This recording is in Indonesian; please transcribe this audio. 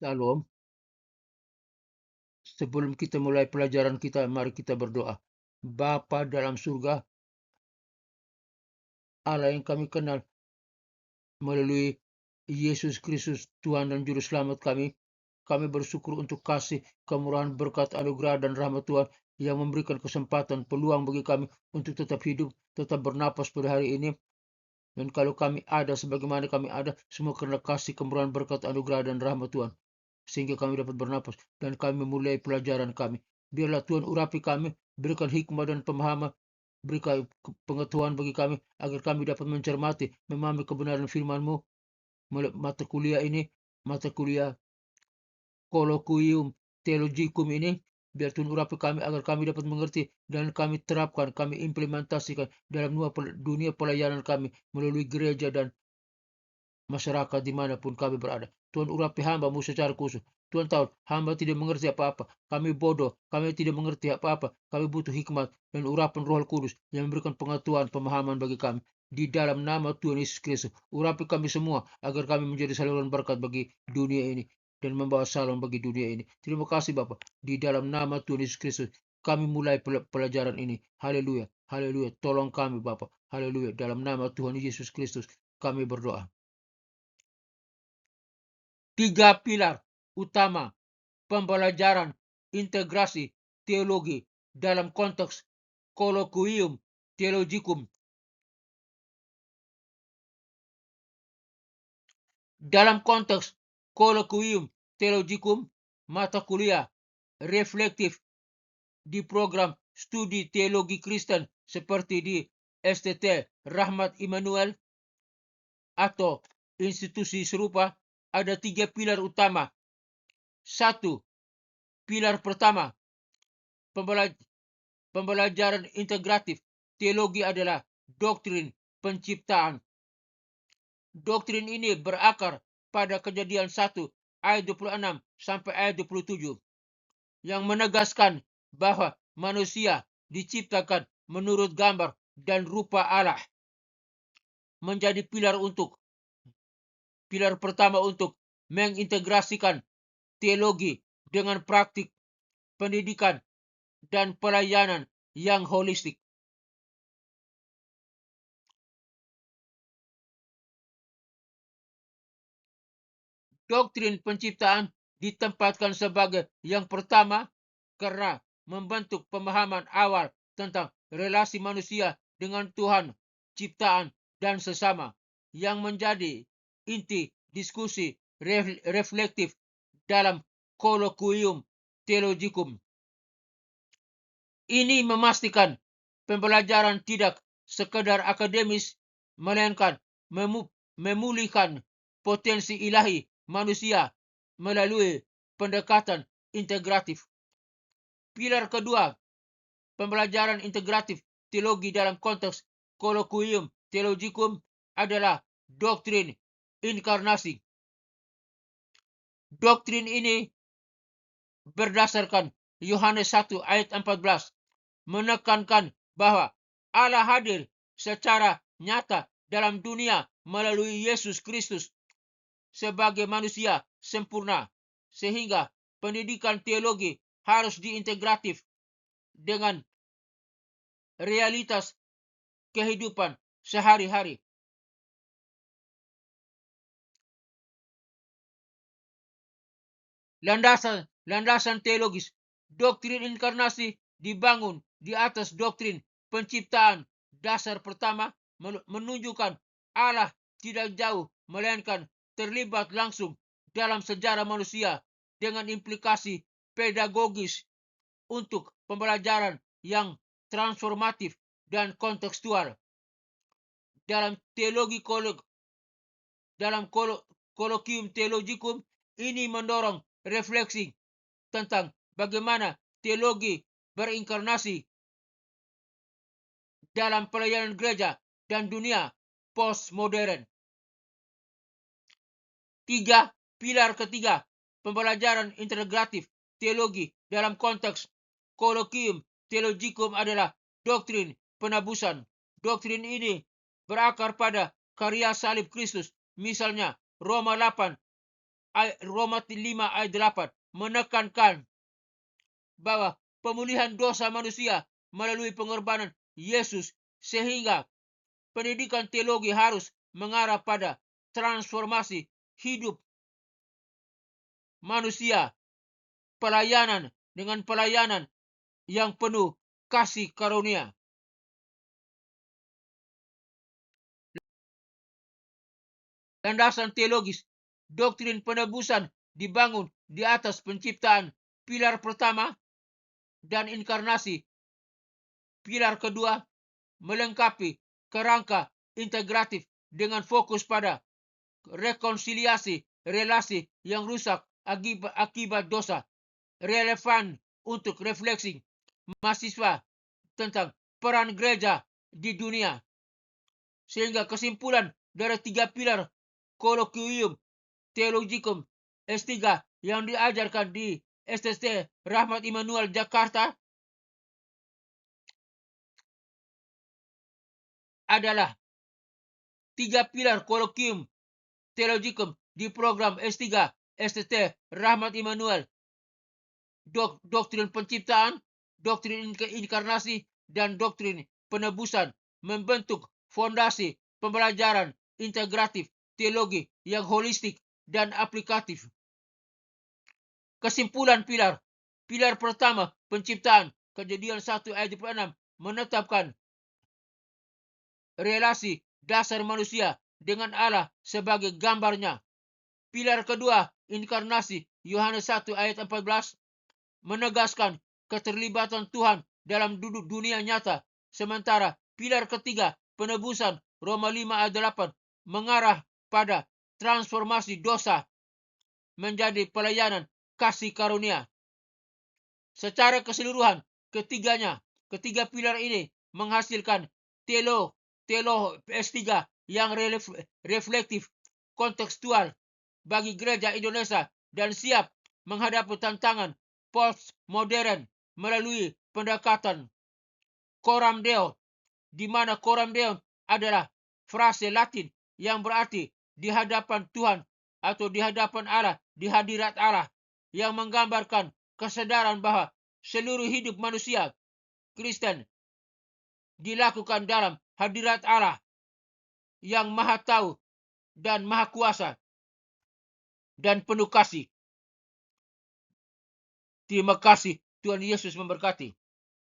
Lalu, sebelum kita mulai pelajaran kita, mari kita berdoa. Bapa dalam surga, Allah yang kami kenal melalui Yesus Kristus, Tuhan dan Juru Selamat kami bersyukur untuk kasih, kemurahan, berkat, anugerah, dan rahmat Tuhan yang memberikan kesempatan, peluang bagi kami untuk tetap hidup, tetap bernapas pada hari ini. Dan kalau kami ada sebagaimana kami ada, semua karena kasih, kemurahan, berkat, anugerah, dan rahmat Tuhan. Sehingga kami dapat bernapas dan kami mulai pelajaran kami. Biarlah Tuhan urapi kami, berikan hikmah dan pemahaman, berikan pengetahuan bagi kami, agar kami dapat mencermati, memahami kebenaran firman-Mu. Mata kuliah ini, mata kuliah Kolokvium Theologicum ini, biar Tuhan urapi kami agar kami dapat mengerti dan kami terapkan, kami implementasikan dalam dunia pelayanan kami melalui gereja dan masyarakat dimanapun kami berada. Tuhan urapi hamba-Mu secara khusus. Tuhan tahu hamba tidak mengerti apa-apa. Kami bodoh, kami tidak mengerti apa-apa. Kami butuh hikmat dan urapan Roh Kudus yang memberikan pengetahuan, pemahaman bagi kami. Di dalam nama Tuhan Yesus Kristus, urapi kami semua agar kami menjadi saluran berkat bagi dunia ini dan membawa salam bagi dunia ini. Terima kasih Bapa. Di dalam nama Tuhan Yesus Kristus, kami mulai pelajaran ini. Haleluya, haleluya. Tolong kami Bapa. Haleluya. Dalam nama Tuhan Yesus Kristus, kami berdoa. 3 pilar utama pembelajaran integrasi teologi dalam konteks Colloquium Theologicum. Dalam konteks Colloquium Theologicum, mata kuliah reflektif di program studi teologi Kristen seperti di STT Rahmat Immanuel atau institusi serupa ada 3 pilar utama. 1. Pilar pertama, pembelajaran integratif teologi adalah doktrin penciptaan. Doktrin ini berakar pada Kejadian 1 ayat 26 sampai ayat 27 yang menegaskan bahwa manusia diciptakan menurut gambar dan rupa Allah. Menjadi pilar pertama untuk mengintegrasikan teologi dengan praktik pendidikan dan pelayanan yang holistik. Doktrin penciptaan ditempatkan sebagai yang pertama karena membentuk pemahaman awal tentang relasi manusia dengan Tuhan, ciptaan, dan sesama yang menjadi inti diskusi reflektif dalam Colloquium Theologicum. Ini memastikan pembelajaran tidak sekedar akademis, melainkan memulihkan potensi ilahi manusia melalui pendekatan integratif. Pilar kedua, pembelajaran integratif teologi dalam konteks Colloquium Theologicum adalah doktrin inkarnasi. Doktrin ini berdasarkan Yohanes 1 ayat 14 menekankan bahwa Allah hadir secara nyata dalam dunia melalui Yesus Kristus sebagai manusia sempurna, sehingga pendidikan teologi harus diintegratif dengan realitas kehidupan sehari-hari. Landasan teologis. Doktrin inkarnasi dibangun di atas doktrin penciptaan. Dasar pertama menunjukkan Allah tidak jauh, melainkan terlibat langsung dalam sejarah manusia dengan implikasi pedagogis untuk pembelajaran yang transformatif dan kontekstual. Dalam Colloquium Theologicum ini mendorong refleksi tentang bagaimana teologi berinkarnasi dalam pelayanan gereja dan dunia postmodern. 3. Pilar ketiga, pembelajaran integratif teologi dalam konteks Colloquium Theologicum adalah doktrin penebusan. Doktrin ini berakar pada karya salib Kristus. Misalnya Roma 8 Roma 5 ayat 8 menekankan bahwa pemulihan dosa manusia melalui pengorbanan Yesus, sehingga pendidikan teologi harus mengarah pada transformasi hidup manusia, pelayanan dengan pelayanan yang penuh kasih karunia. Landasan teologis, doktrin penebusan dibangun di atas penciptaan, pilar pertama, dan inkarnasi. Pilar kedua melengkapi kerangka integratif dengan fokus pada rekonsiliasi relasi yang rusak akibat dosa, relevan untuk refleksi mahasiswa tentang peran gereja di dunia. Sehingga kesimpulan dari 3 pilar Colloquium Theologicum S3 yang diajarkan di STT Rahmat Immanuel Jakarta adalah 3 pilar Colloquium Theologicum di program S3 STT Rahmat Immanuel, doktrin penciptaan, doktrin inkarnasi, dan doktrin penebusan, membentuk fondasi pembelajaran integratif teologi yang holistik dan aplikatif. Kesimpulan pilar. Pilar pertama, penciptaan, Kejadian 1 ayat 26 menetapkan relasi dasar manusia dengan Allah sebagai gambarnya. Pilar kedua, inkarnasi, Yohanes 1 ayat 14 menegaskan keterlibatan Tuhan dalam dunia nyata. Sementara pilar ketiga, penebusan, Roma 5 ayat 8 mengarah pada transformasi dosa menjadi pelayanan kasih karunia. Secara keseluruhan, ketiga pilar ini menghasilkan teolo S3 yang reflektif, kontekstual bagi gereja Indonesia dan siap menghadapi tantangan postmodern melalui pendekatan coram Deo, di mana coram Deo adalah frase Latin yang berarti di hadapan Tuhan atau di hadapan Allah, di hadirat Allah, yang menggambarkan kesadaran bahwa seluruh hidup manusia Kristen dilakukan dalam hadirat Allah yang maha tahu dan maha kuasa dan penuh kasih. Terima kasih. Tuhan Yesus memberkati.